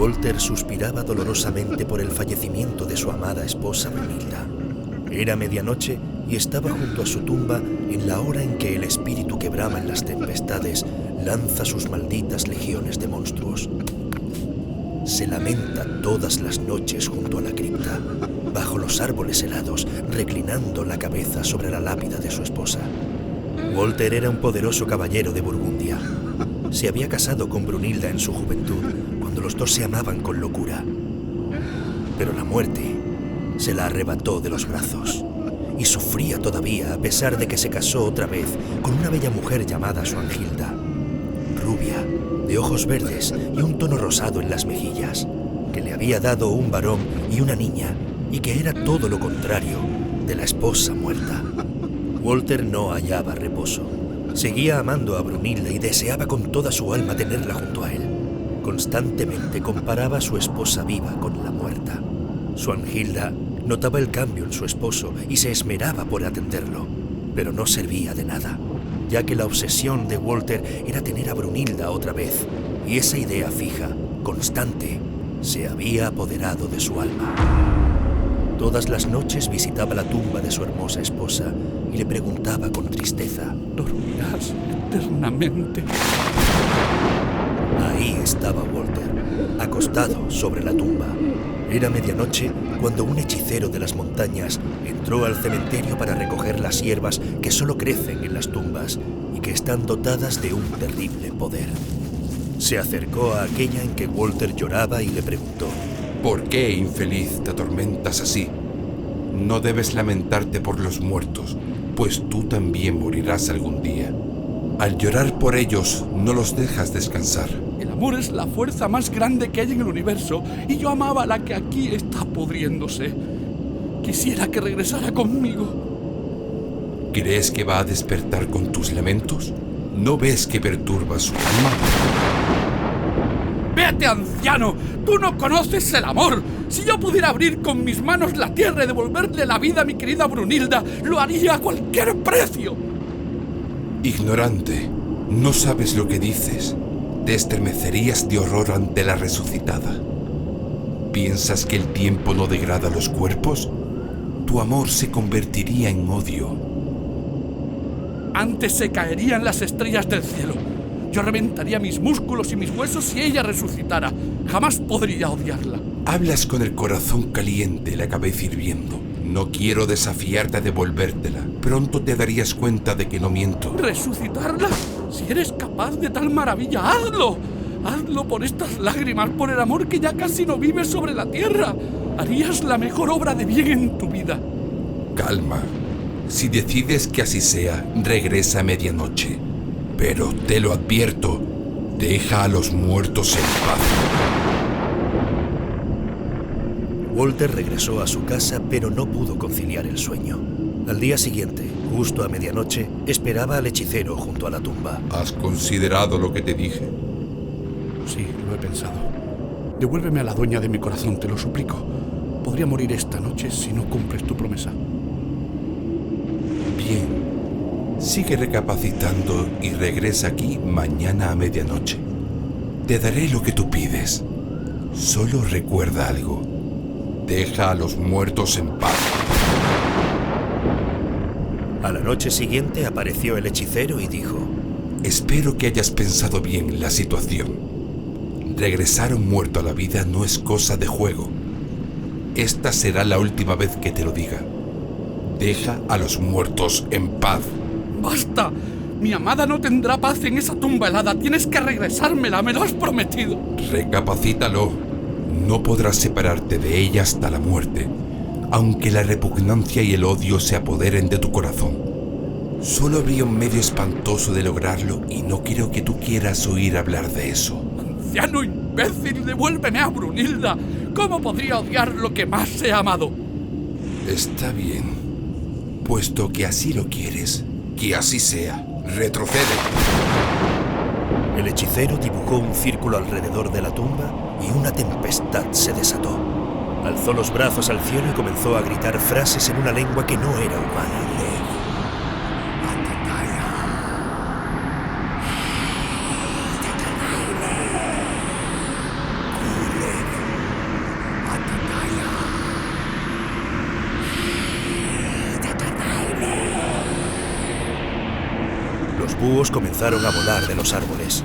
Walter suspiraba dolorosamente por el fallecimiento de su amada esposa Brunilda. Era medianoche y estaba junto a su tumba en la hora en que el espíritu que brama en las tempestades lanza sus malditas legiones de monstruos. Se lamenta todas las noches junto a la cripta, bajo los árboles helados, reclinando la cabeza sobre la lápida de su esposa. Walter era un poderoso caballero de Burgundia. Se había casado con Brunilda en su juventud, cuando los dos se amaban con locura. Pero la muerte se la arrebató de los brazos y sufría todavía a pesar de que se casó otra vez con una bella mujer llamada Swanhilda, rubia, de ojos verdes y un tono rosado en las mejillas, que le había dado un varón y una niña y que era todo lo contrario de la esposa muerta. Walter no hallaba reposo. Seguía amando a Brunilda y deseaba con toda su alma tenerla junto a él. Constantemente comparaba a su esposa viva con la muerta. Swanhilda notaba el cambio en su esposo y se esmeraba por atenderlo, pero no servía de nada, ya que la obsesión de Walter era tener a Brunilda otra vez, y esa idea fija, constante, se había apoderado de su alma. Todas las noches visitaba la tumba de su hermosa esposa y le preguntaba con tristeza: ¿dormirás eternamente? Ahí estaba Walter, acostado sobre la tumba. Era medianoche cuando un hechicero de las montañas entró al cementerio para recoger las hierbas que solo crecen en las tumbas y que están dotadas de un terrible poder. Se acercó a aquella en que Walter lloraba y le preguntó: ¿por qué, infeliz, te atormentas así? No debes lamentarte por los muertos, pues tú también morirás algún día. Al llorar por ellos, no los dejas descansar. El amor es la fuerza más grande que hay en el universo, y yo amaba a la que aquí está pudriéndose. Quisiera que regresara conmigo. ¿Crees que va a despertar con tus lamentos? ¿No ves que perturba su alma? ¡Vete, anciano! ¡Tú no conoces el amor! Si yo pudiera abrir con mis manos la tierra y devolverle la vida a mi querida Brunilda, lo haría a cualquier precio. Ignorante, no sabes lo que dices. Te estremecerías de horror ante la resucitada. ¿Piensas que el tiempo no degrada los cuerpos? Tu amor se convertiría en odio. Antes se caerían las estrellas del cielo. Yo reventaría mis músculos y mis huesos si ella resucitara. Jamás podría odiarla. Hablas con el corazón caliente y la cabeza hirviendo. No quiero desafiarte a devolvértela. Pronto te darías cuenta de que no miento. ¿Resucitarla? Si eres capaz de tal maravilla, ¡hazlo! Hazlo por estas lágrimas, por el amor que ya casi no vive sobre la tierra. Harías la mejor obra de bien en tu vida. Calma. Si decides que así sea, regresa a medianoche. Pero te lo advierto, deja a los muertos en paz. Walter regresó a su casa, pero no pudo conciliar el sueño. Al día siguiente, justo a medianoche, esperaba al hechicero junto a la tumba. ¿Has considerado lo que te dije? Sí, lo he pensado. Devuélveme a la dueña de mi corazón, te lo suplico. Podría morir esta noche si no cumples tu promesa. Bien. Sigue recapacitando y regresa aquí mañana a medianoche. Te daré lo que tú pides. Solo recuerda algo. Deja a los muertos en paz. A la noche siguiente apareció el hechicero y dijo: espero que hayas pensado bien la situación. Regresar un muerto a la vida no es cosa de juego. Esta será la última vez que te lo diga. Deja a los muertos en paz. ¡Basta! Mi amada no tendrá paz en esa tumba helada. Tienes que regresármela, me lo has prometido. Recapacítalo. No podrás separarte de ella hasta la muerte, aunque la repugnancia y el odio se apoderen de tu corazón. Solo habría un medio espantoso de lograrlo y no quiero que tú quieras oír hablar de eso. ¡Anciano imbécil! ¡Devuélveme a Brunilda! ¿Cómo podría odiar lo que más he amado? Está bien. Puesto que así lo quieres, que así sea. Retrocede. El hechicero dibujó un círculo alrededor de la tumba y una tempestad se desató. Alzó los brazos al cielo y comenzó a gritar frases en una lengua que no era humana. Los búhos comenzaron a volar de los árboles.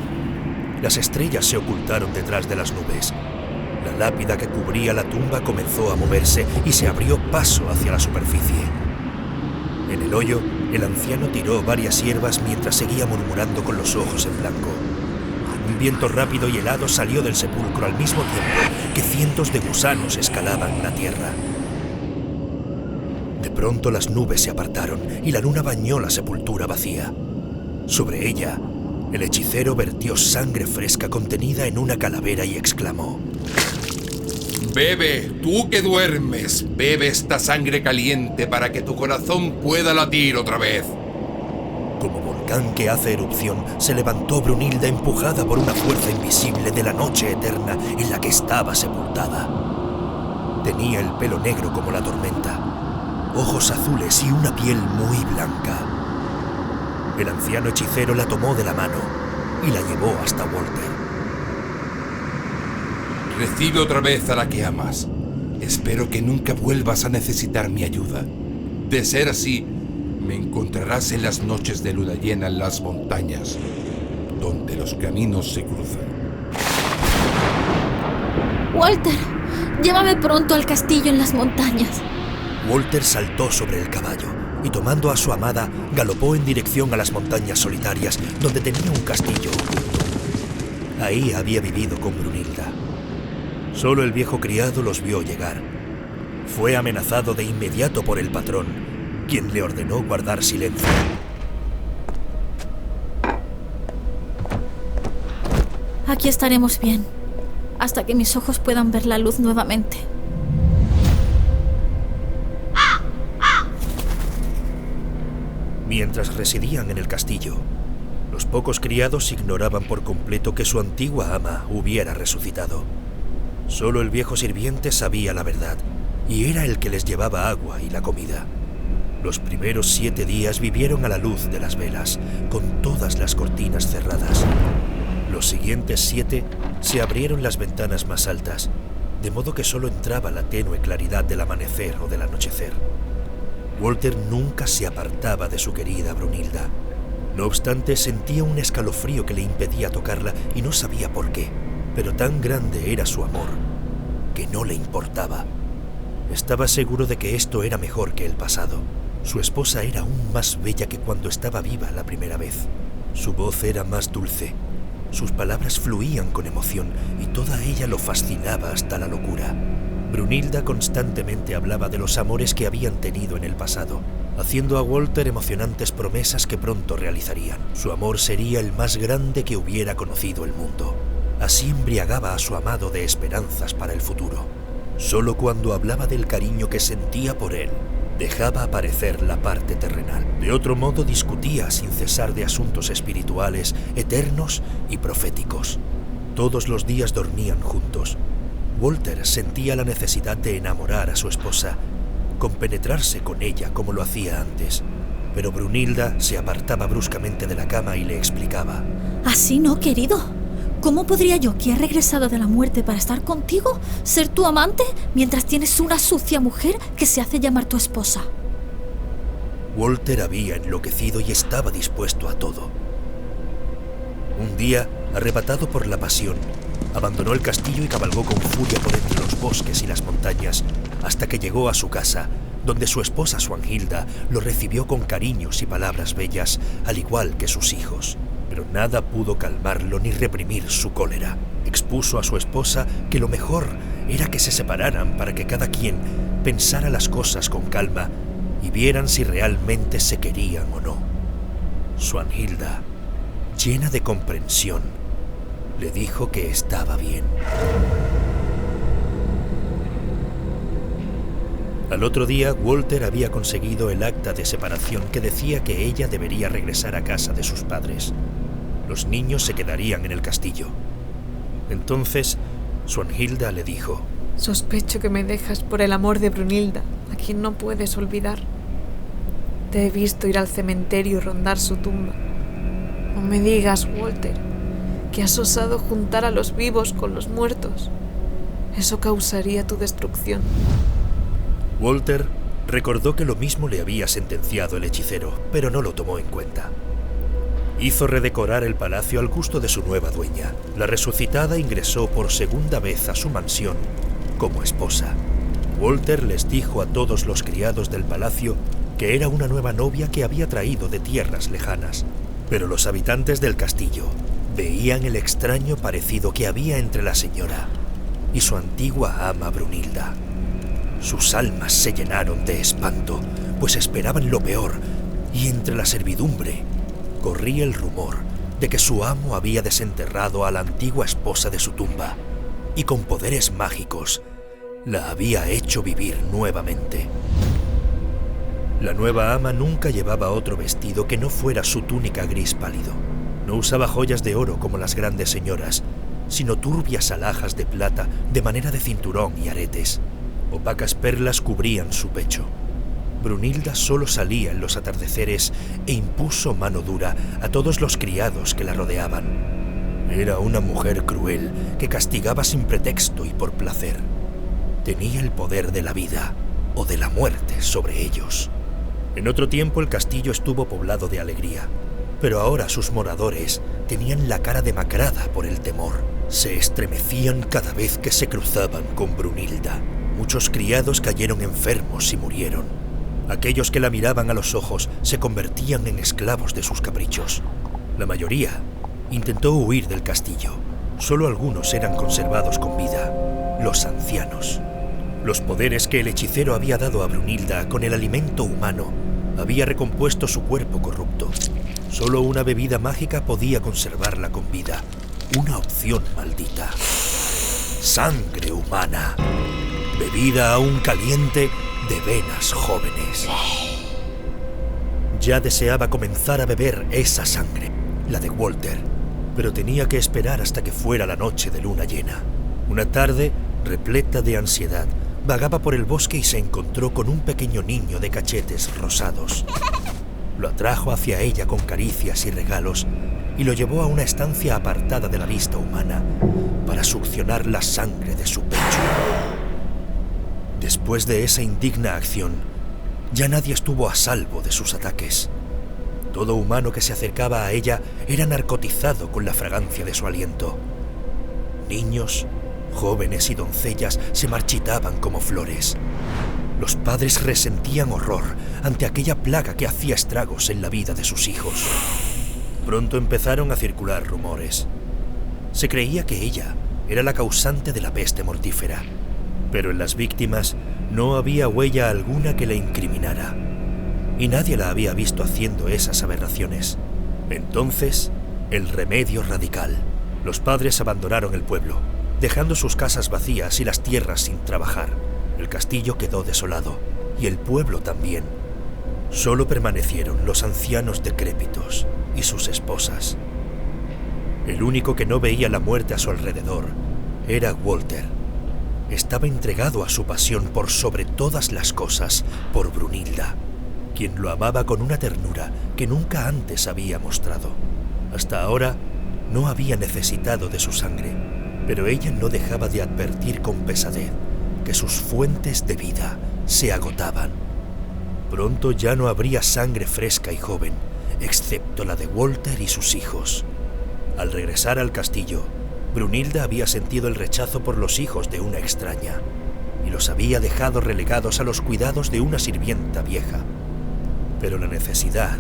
Las estrellas se ocultaron detrás de las nubes. La lápida que cubría la tumba comenzó a moverse y se abrió paso hacia la superficie. En el hoyo, el anciano tiró varias hierbas mientras seguía murmurando con los ojos en blanco. Un viento rápido y helado salió del sepulcro al mismo tiempo que cientos de gusanos escalaban la tierra. De pronto las nubes se apartaron y la luna bañó la sepultura vacía. Sobre ella, el hechicero vertió sangre fresca contenida en una calavera y exclamó: Bebe, tú que duermes, bebe esta sangre caliente para que tu corazón pueda latir otra vez. Como volcán que hace erupción, se levantó Brunilda empujada por una fuerza invisible de la noche eterna en la que estaba sepultada. Tenía el pelo negro como la tormenta, ojos azules y una piel muy blanca. El anciano hechicero la tomó de la mano y la llevó hasta Walter. Recibe otra vez a la que amas. Espero que nunca vuelvas a necesitar mi ayuda. De ser así, me encontrarás en las noches de luna llena en las montañas, donde los caminos se cruzan. Walter, llévame pronto al castillo en las montañas. Walter saltó sobre el caballo y tomando a su amada, galopó en dirección a las montañas solitarias, donde tenía un castillo oculto. Ahí había vivido con Brunilda. Solo el viejo criado los vio llegar. Fue amenazado de inmediato por el patrón, quien le ordenó guardar silencio. Aquí estaremos bien, hasta que mis ojos puedan ver la luz nuevamente. Mientras residían en el castillo, los pocos criados ignoraban por completo que su antigua ama hubiera resucitado. Solo el viejo sirviente sabía la verdad, y era el que les llevaba agua y la comida. Los primeros 7 días vivieron a la luz de las velas, con todas las cortinas cerradas. Los siguientes 7 se abrieron las ventanas más altas, de modo que solo entraba la tenue claridad del amanecer o del anochecer. Walter nunca se apartaba de su querida Brunilda. No obstante, sentía un escalofrío que le impedía tocarla y no sabía por qué. Pero tan grande era su amor que no le importaba. Estaba seguro de que esto era mejor que el pasado. Su esposa era aún más bella que cuando estaba viva la primera vez. Su voz era más dulce. Sus palabras fluían con emoción y toda ella lo fascinaba hasta la locura. Brunilda constantemente hablaba de los amores que habían tenido en el pasado, haciendo a Walter emocionantes promesas que pronto realizarían. Su amor sería el más grande que hubiera conocido el mundo. Así embriagaba a su amado de esperanzas para el futuro. Solo cuando hablaba del cariño que sentía por él, dejaba aparecer la parte terrenal. De otro modo discutía sin cesar de asuntos espirituales, eternos y proféticos. Todos los días dormían juntos. Walter sentía la necesidad de enamorar a su esposa, compenetrarse con ella como lo hacía antes. Pero Brunilda se apartaba bruscamente de la cama y le explicaba: Así no, querido. ¿Cómo podría yo, que he regresado de la muerte para estar contigo, ser tu amante mientras tienes una sucia mujer que se hace llamar tu esposa? Walter había enloquecido y estaba dispuesto a todo. Un día, arrebatado por la pasión, abandonó el castillo y cabalgó con furia por entre los bosques y las montañas hasta que llegó a su casa, donde su esposa Swanhilda lo recibió con cariños y palabras bellas, al igual que sus hijos. Pero nada pudo calmarlo ni reprimir su cólera. Expuso a su esposa que lo mejor era que se separaran para que cada quien pensara las cosas con calma y vieran si realmente se querían o no. Swanhilda, llena de comprensión, le dijo que estaba bien. Al otro día, Walter había conseguido el acta de separación que decía que ella debería regresar a casa de sus padres. Los niños se quedarían en el castillo. Entonces, Swanhilda le dijo: Sospecho que me dejas por el amor de Brunilda, a quien no puedes olvidar. Te he visto ir al cementerio y rondar su tumba. No me digas, Walter, que has osado juntar a los vivos con los muertos. Eso causaría tu destrucción. Walter recordó que lo mismo le había sentenciado el hechicero, pero no lo tomó en cuenta. Hizo redecorar el palacio al gusto de su nueva dueña. La resucitada ingresó por segunda vez a su mansión como esposa. Walter les dijo a todos los criados del palacio que era una nueva novia que había traído de tierras lejanas. Pero los habitantes del castillo veían el extraño parecido que había entre la señora y su antigua ama Brunilda. Sus almas se llenaron de espanto, pues esperaban lo peor, y entre la servidumbre corría el rumor de que su amo había desenterrado a la antigua esposa de su tumba y con poderes mágicos la había hecho vivir nuevamente. La nueva ama nunca llevaba otro vestido que no fuera su túnica gris pálido. No usaba joyas de oro como las grandes señoras, sino turbias alhajas de plata de manera de cinturón y aretes. Opacas perlas cubrían su pecho. Brunilda solo salía en los atardeceres e impuso mano dura a todos los criados que la rodeaban. Era una mujer cruel que castigaba sin pretexto y por placer. Tenía el poder de la vida o de la muerte sobre ellos. En otro tiempo el castillo estuvo poblado de alegría, pero ahora sus moradores tenían la cara demacrada por el temor. Se estremecían cada vez que se cruzaban con Brunilda. Muchos criados cayeron enfermos y murieron. Aquellos que la miraban a los ojos se convertían en esclavos de sus caprichos. La mayoría intentó huir del castillo. Solo algunos eran conservados con vida, los ancianos. Los poderes que el hechicero había dado a Brunilda con el alimento humano había recompuesto su cuerpo corrupto. Solo una bebida mágica podía conservarla con vida. Una opción maldita. Sangre humana. Bebida aún caliente de venas jóvenes. Ya deseaba comenzar a beber esa sangre, la de Walter, pero tenía que esperar hasta que fuera la noche de luna llena. Una tarde, repleta de ansiedad, vagaba por el bosque y se encontró con un pequeño niño de cachetes rosados. Lo atrajo hacia ella con caricias y regalos y lo llevó a una estancia apartada de la vista humana para succionar la sangre de su pecho. Después de esa indigna acción, ya nadie estuvo a salvo de sus ataques. Todo humano que se acercaba a ella era narcotizado con la fragancia de su aliento. Niños, jóvenes y doncellas se marchitaban como flores. Los padres resentían horror ante aquella plaga que hacía estragos en la vida de sus hijos. Pronto empezaron a circular rumores. Se creía que ella era la causante de la peste mortífera, pero en las víctimas no había huella alguna que la incriminara, y nadie la había visto haciendo esas aberraciones. Entonces, el remedio radical. Los padres abandonaron el pueblo, dejando sus casas vacías y las tierras sin trabajar. El castillo quedó desolado, y el pueblo también. Solo permanecieron los ancianos decrépitos y sus esposas. El único que no veía la muerte a su alrededor era Walter. Estaba entregado a su pasión por sobre todas las cosas, por Brunilda, quien lo amaba con una ternura que nunca antes había mostrado. Hasta ahora no había necesitado de su sangre, pero ella no dejaba de advertir con pesadez que sus fuentes de vida se agotaban. Pronto ya no habría sangre fresca y joven, excepto la de Walter y sus hijos. Al regresar al castillo, Brunilda había sentido el rechazo por los hijos de una extraña y los había dejado relegados a los cuidados de una sirvienta vieja. Pero la necesidad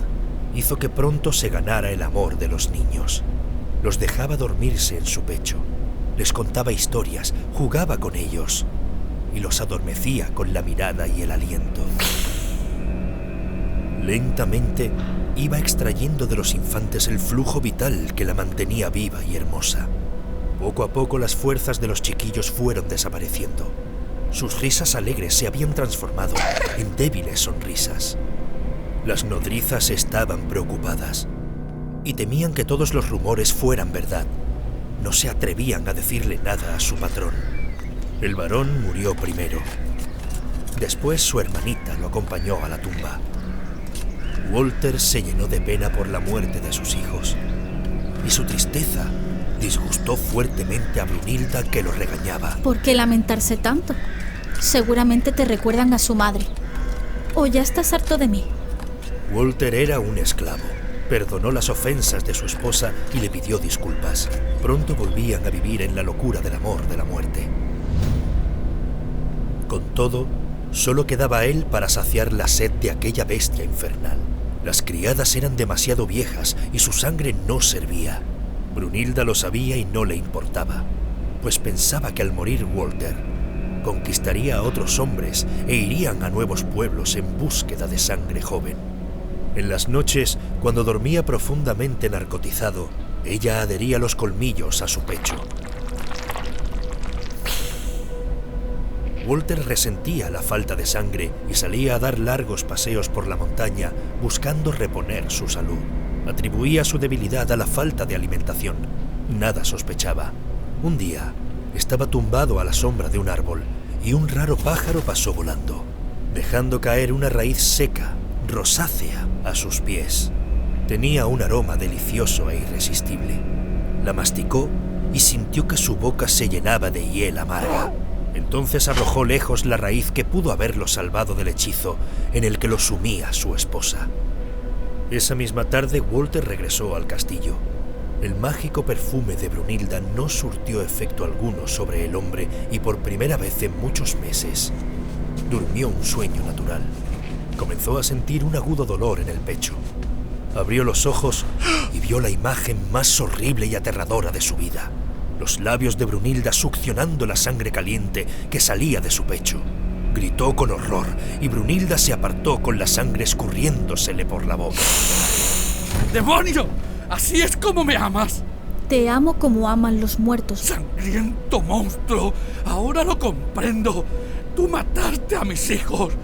hizo que pronto se ganara el amor de los niños. Los dejaba dormirse en su pecho, les contaba historias, jugaba con ellos y los adormecía con la mirada y el aliento. Lentamente iba extrayendo de los infantes el flujo vital que la mantenía viva y hermosa. Poco a poco las fuerzas de los chiquillos fueron desapareciendo. Sus risas alegres se habían transformado en débiles sonrisas. Las nodrizas estaban preocupadas y temían que todos los rumores fueran verdad. No se atrevían a decirle nada a su patrón. El varón murió primero. Después su hermanita lo acompañó a la tumba. Walter se llenó de pena por la muerte de sus hijos, y su tristeza disgustó fuertemente a Brunilda, que lo regañaba. ¿Por qué lamentarse tanto? Seguramente te recuerdan a su madre. ¿O ya estás harto de mí? Walter era un esclavo, Perdonó las ofensas de su esposa y le pidió disculpas. Pronto volvían a vivir en la locura del amor de la muerte. Con todo, solo quedaba él para saciar la sed de aquella bestia infernal. Las criadas eran demasiado viejas y su sangre no servía. Brunilda lo sabía y no le importaba, pues pensaba que al morir Walter, conquistaría a otros hombres e irían a nuevos pueblos en búsqueda de sangre joven. En las noches, cuando dormía profundamente narcotizado, ella adhería los colmillos a su pecho. Walter resentía la falta de sangre y salía a dar largos paseos por la montaña buscando reponer su salud. Atribuía su debilidad a la falta de alimentación. Nada sospechaba. Un día, estaba tumbado a la sombra de un árbol y un raro pájaro pasó volando, dejando caer una raíz seca, rosácea, a sus pies. Tenía un aroma delicioso e irresistible. La masticó y sintió que su boca se llenaba de hiel amarga. Entonces arrojó lejos la raíz que pudo haberlo salvado del hechizo en el que lo sumía su esposa. Esa misma tarde Walter regresó al castillo. El mágico perfume de Brunilda no surtió efecto alguno sobre el hombre y por primera vez en muchos meses durmió un sueño natural. Comenzó a sentir un agudo dolor en el pecho. Abrió los ojos y vio la imagen más horrible y aterradora de su vida. Los labios de Brunilda succionando la sangre caliente que salía de su pecho. Gritó con horror y Brunilda se apartó con la sangre escurriéndosele por la boca. ¡Demonio! ¿Así es como me amas? Te amo como aman los muertos. ¡Sangriento monstruo! Ahora lo comprendo. Tú mataste a mis hijos.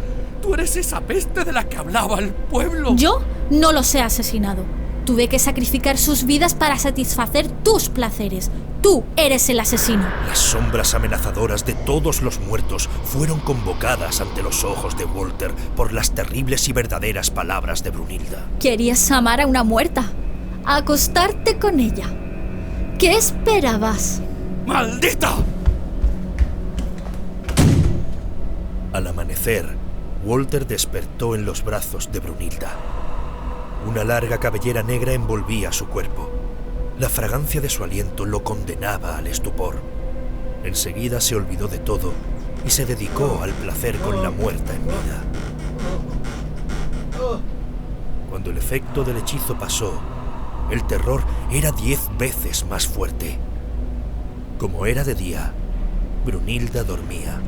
Tú eres esa peste de la que hablaba el pueblo. Yo no los he asesinado. Tuve que sacrificar sus vidas para satisfacer tus placeres. Tú eres el asesino. Las sombras amenazadoras de todos los muertos fueron convocadas ante los ojos de Walter por las terribles y verdaderas palabras de Brunilda. Querías amar a una muerta, acostarte con ella. ¿Qué esperabas? ¡Maldita! Al amanecer, Walter despertó en los brazos de Brunilda. Una larga cabellera negra envolvía su cuerpo. La fragancia de su aliento lo condenaba al estupor. Enseguida se olvidó de todo y se dedicó al placer con la muerta en vida. Cuando el efecto del hechizo pasó, el terror era 10 veces más fuerte. Como era de día, Brunilda dormía.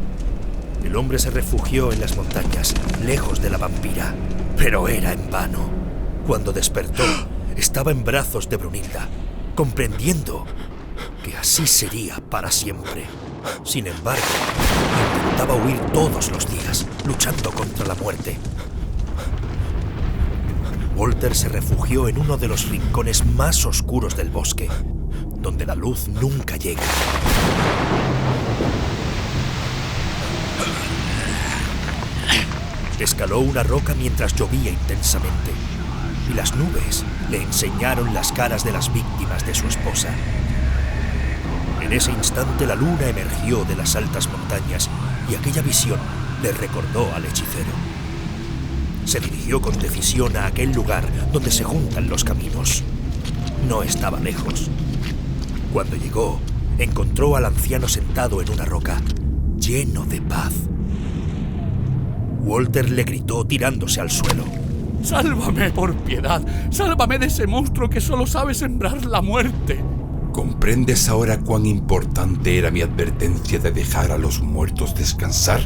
El hombre se refugió en las montañas, lejos de la vampira, pero era en vano. Cuando despertó, estaba en brazos de Brunilda, comprendiendo que así sería para siempre. Sin embargo, intentaba huir todos los días, luchando contra la muerte. Walter se refugió en uno de los rincones más oscuros del bosque, donde la luz nunca llega. Escaló una roca mientras llovía intensamente, y las nubes le enseñaron las caras de las víctimas de su esposa. En ese instante la luna emergió de las altas montañas y aquella visión le recordó al hechicero. Se dirigió con decisión a aquel lugar donde se juntan los caminos. No estaba lejos. Cuando llegó, encontró al anciano sentado en una roca, lleno de paz. Walter le gritó tirándose al suelo. ¡Sálvame, por piedad! ¡Sálvame de ese monstruo que solo sabe sembrar la muerte! ¿Comprendes ahora cuán importante era mi advertencia de dejar a los muertos descansar?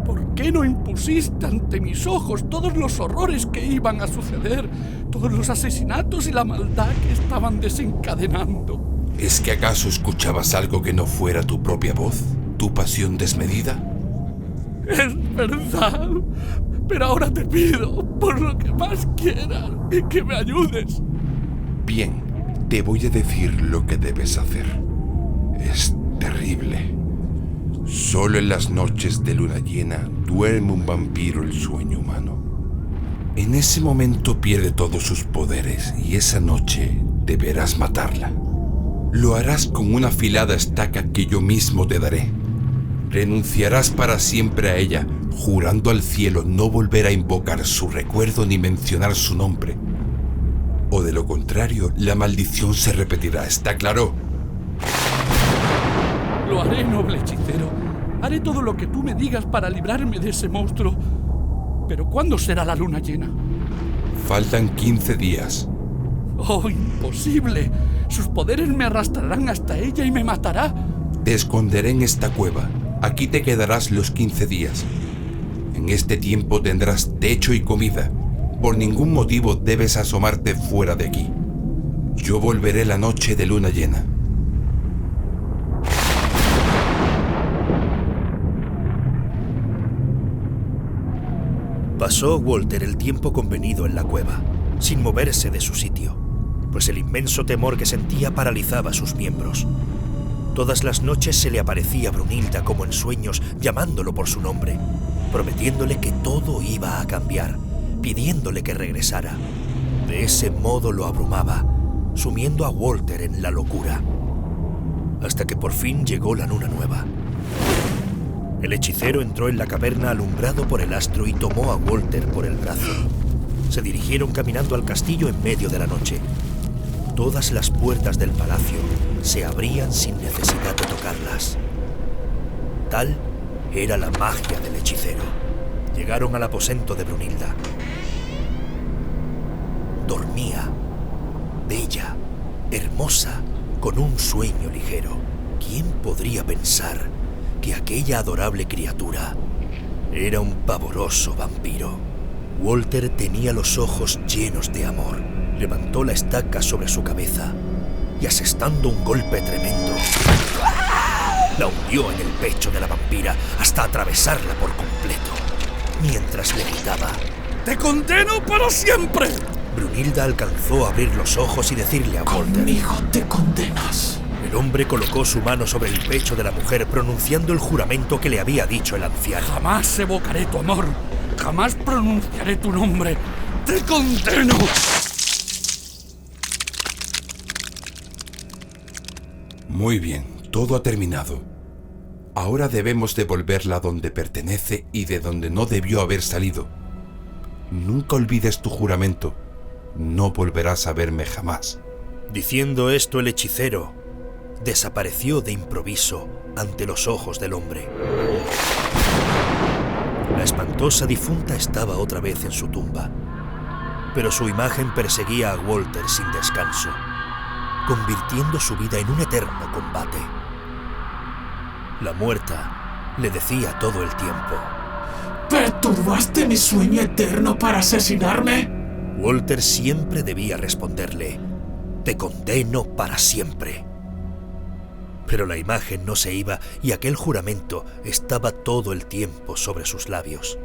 ¿Por qué no impusiste ante mis ojos todos los horrores que iban a suceder? Todos los asesinatos y la maldad que estaban desencadenando. ¿Es que acaso escuchabas algo que no fuera tu propia voz? ¿Tu pasión desmedida? Es verdad. Pero ahora te pido, por lo que más quieras, que me ayudes. Bien, te voy a decir lo que debes hacer. Es terrible. Solo en las noches de luna llena duerme un vampiro el sueño humano. En ese momento pierde todos sus poderes y esa noche deberás matarla. Lo harás con una afilada estaca que yo mismo te daré. Renunciarás para siempre a ella, jurando al cielo no volver a invocar su recuerdo ni mencionar su nombre. O de lo contrario, la maldición se repetirá, ¿está claro? Lo haré, noble hechicero. Haré todo lo que tú me digas para librarme de ese monstruo. Pero ¿cuándo será la luna llena? Faltan 15 días. ¡Oh, imposible! Sus poderes me arrastrarán hasta ella y me matará. Te esconderé en esta cueva. Aquí te quedarás los 15 días. En este tiempo tendrás techo y comida. Por ningún motivo debes asomarte fuera de aquí. Yo volveré la noche de luna llena. Pasó Walter el tiempo convenido en la cueva, sin moverse de su sitio, pues el inmenso temor que sentía paralizaba sus miembros. Todas las noches se le aparecía Brunilda como en sueños, llamándolo por su nombre, prometiéndole que todo iba a cambiar, pidiéndole que regresara. De ese modo lo abrumaba, sumiendo a Walter en la locura, hasta que por fin llegó la luna nueva. El hechicero entró en la caverna alumbrado por el astro y tomó a Walter por el brazo. Se dirigieron caminando al castillo en medio de la noche. Todas las puertas del palacio se abrían sin necesidad de tocarlas. Tal era la magia del hechicero. Llegaron al aposento de Brunilda. Dormía, bella, hermosa, con un sueño ligero. ¿Quién podría pensar que aquella adorable criatura era un pavoroso vampiro? Walter tenía los ojos llenos de amor. Levantó la estaca sobre su cabeza y, asestando un golpe tremendo, la hundió en el pecho de la vampira hasta atravesarla por completo, mientras le gritaba: ¡Te condeno para siempre! Brunilda alcanzó a abrir los ojos y decirle a Walter: Conmigo te condenas. El hombre colocó su mano sobre el pecho de la mujer, pronunciando el juramento que le había dicho el anciano. Jamás evocaré tu amor. Jamás pronunciaré tu nombre. ¡Te condeno! Muy bien, todo ha terminado. Ahora debemos devolverla donde pertenece y de donde no debió haber salido. Nunca olvides tu juramento. No volverás a verme jamás. Diciendo esto, el hechicero desapareció de improviso ante los ojos del hombre. La espantosa difunta estaba otra vez en su tumba, pero su imagen perseguía a Walter sin descanso, convirtiendo su vida en un eterno combate. La muerta le decía todo el tiempo: ¿Perturbaste mi sueño eterno para asesinarme? Walter siempre debía responderle: te condeno para siempre. Pero la imagen no se iba y aquel juramento estaba todo el tiempo sobre sus labios.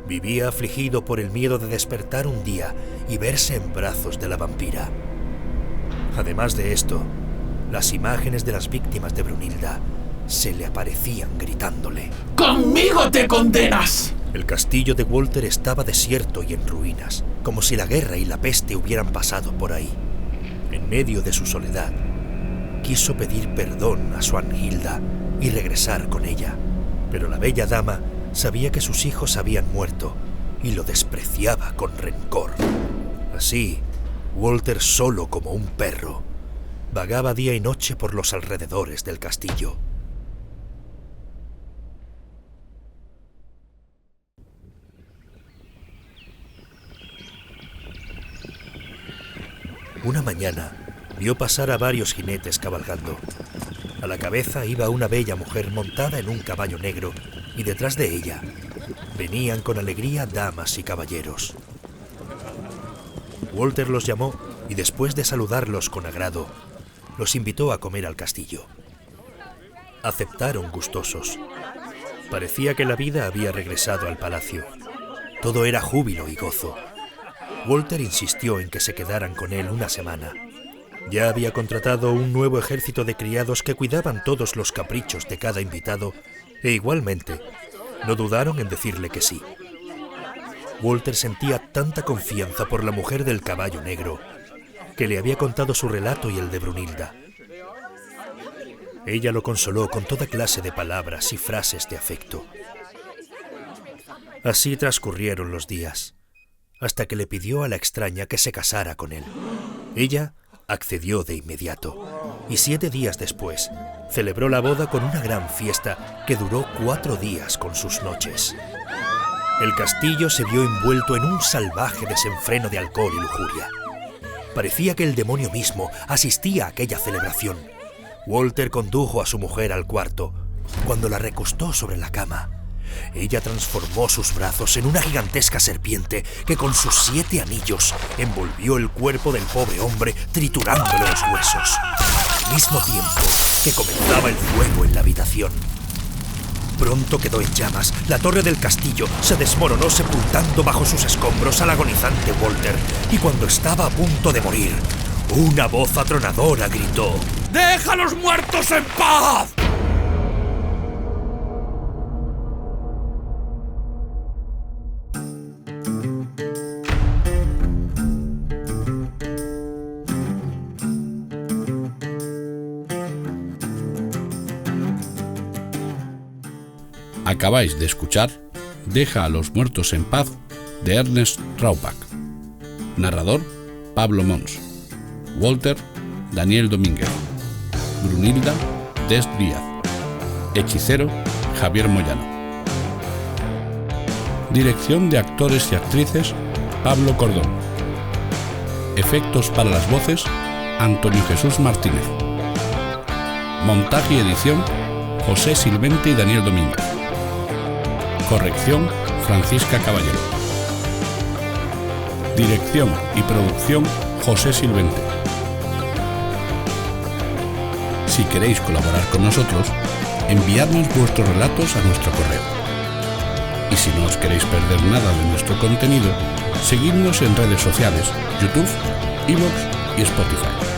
Vivía afligido por el miedo de despertar un día y verse en brazos de la vampira. Además de esto, las imágenes de las víctimas de Brunilda se le aparecían gritándole: ¡Conmigo te condenas! El castillo de Walter estaba desierto y en ruinas, como si la guerra y la peste hubieran pasado por ahí. En medio de su soledad, quiso pedir perdón a Swanhilda y regresar con ella, pero la bella dama sabía que sus hijos habían muerto y lo despreciaba con rencor. Así, Walter, solo como un perro, vagaba día y noche por los alrededores del castillo. Una mañana vio pasar a varios jinetes cabalgando. A la cabeza iba una bella mujer montada en un caballo negro y detrás de ella venían con alegría damas y caballeros. Walter los llamó y, después de saludarlos con agrado, los invitó a comer al castillo. Aceptaron gustosos. Parecía que la vida había regresado al palacio. Todo era júbilo y gozo. Walter insistió en que se quedaran con él una semana. Ya había contratado un nuevo ejército de criados que cuidaban todos los caprichos de cada invitado e igualmente no dudaron en decirle que sí. Walter sentía tanta confianza por la mujer del caballo negro que le había contado su relato y el de Brunilda. Ella lo consoló con toda clase de palabras y frases de afecto. Así transcurrieron los días, hasta que le pidió a la extraña que se casara con él. Ella accedió de inmediato, y 7 días después celebró la boda con una gran fiesta que duró 4 días con sus noches. El castillo se vio envuelto en un salvaje desenfreno de alcohol y lujuria. Parecía que el demonio mismo asistía a aquella celebración. Walter condujo a su mujer al cuarto. Cuando la recostó sobre la cama, ella transformó sus brazos en una gigantesca serpiente que con sus 7 anillos envolvió el cuerpo del pobre hombre, triturándole los huesos, al mismo tiempo que comenzaba el fuego en la habitación. Pronto quedó en llamas. La torre del castillo se desmoronó, sepultando bajo sus escombros al agonizante Walter. Y cuando estaba a punto de morir, una voz atronadora gritó: ¡Deja a los muertos en paz! Acabáis de escuchar Deja a los muertos en paz, de Ernest Raupak. Narrador: Pablo Mons. Walter: Daniel Domínguez. Brunilda: Des Díaz. Hechicero: Javier Moyano. Dirección de actores y actrices: Pablo Cordón. Efectos para las voces: Antonio Jesús Martínez. Montaje y edición: José Silvente y Daniel Domínguez. Corrección: Francisca Caballero. Dirección y producción: José Silvente. Si queréis colaborar con nosotros, enviadnos vuestros relatos a nuestro correo. Y si no os queréis perder nada de nuestro contenido, seguidnos en redes sociales, YouTube, iVoox y Spotify.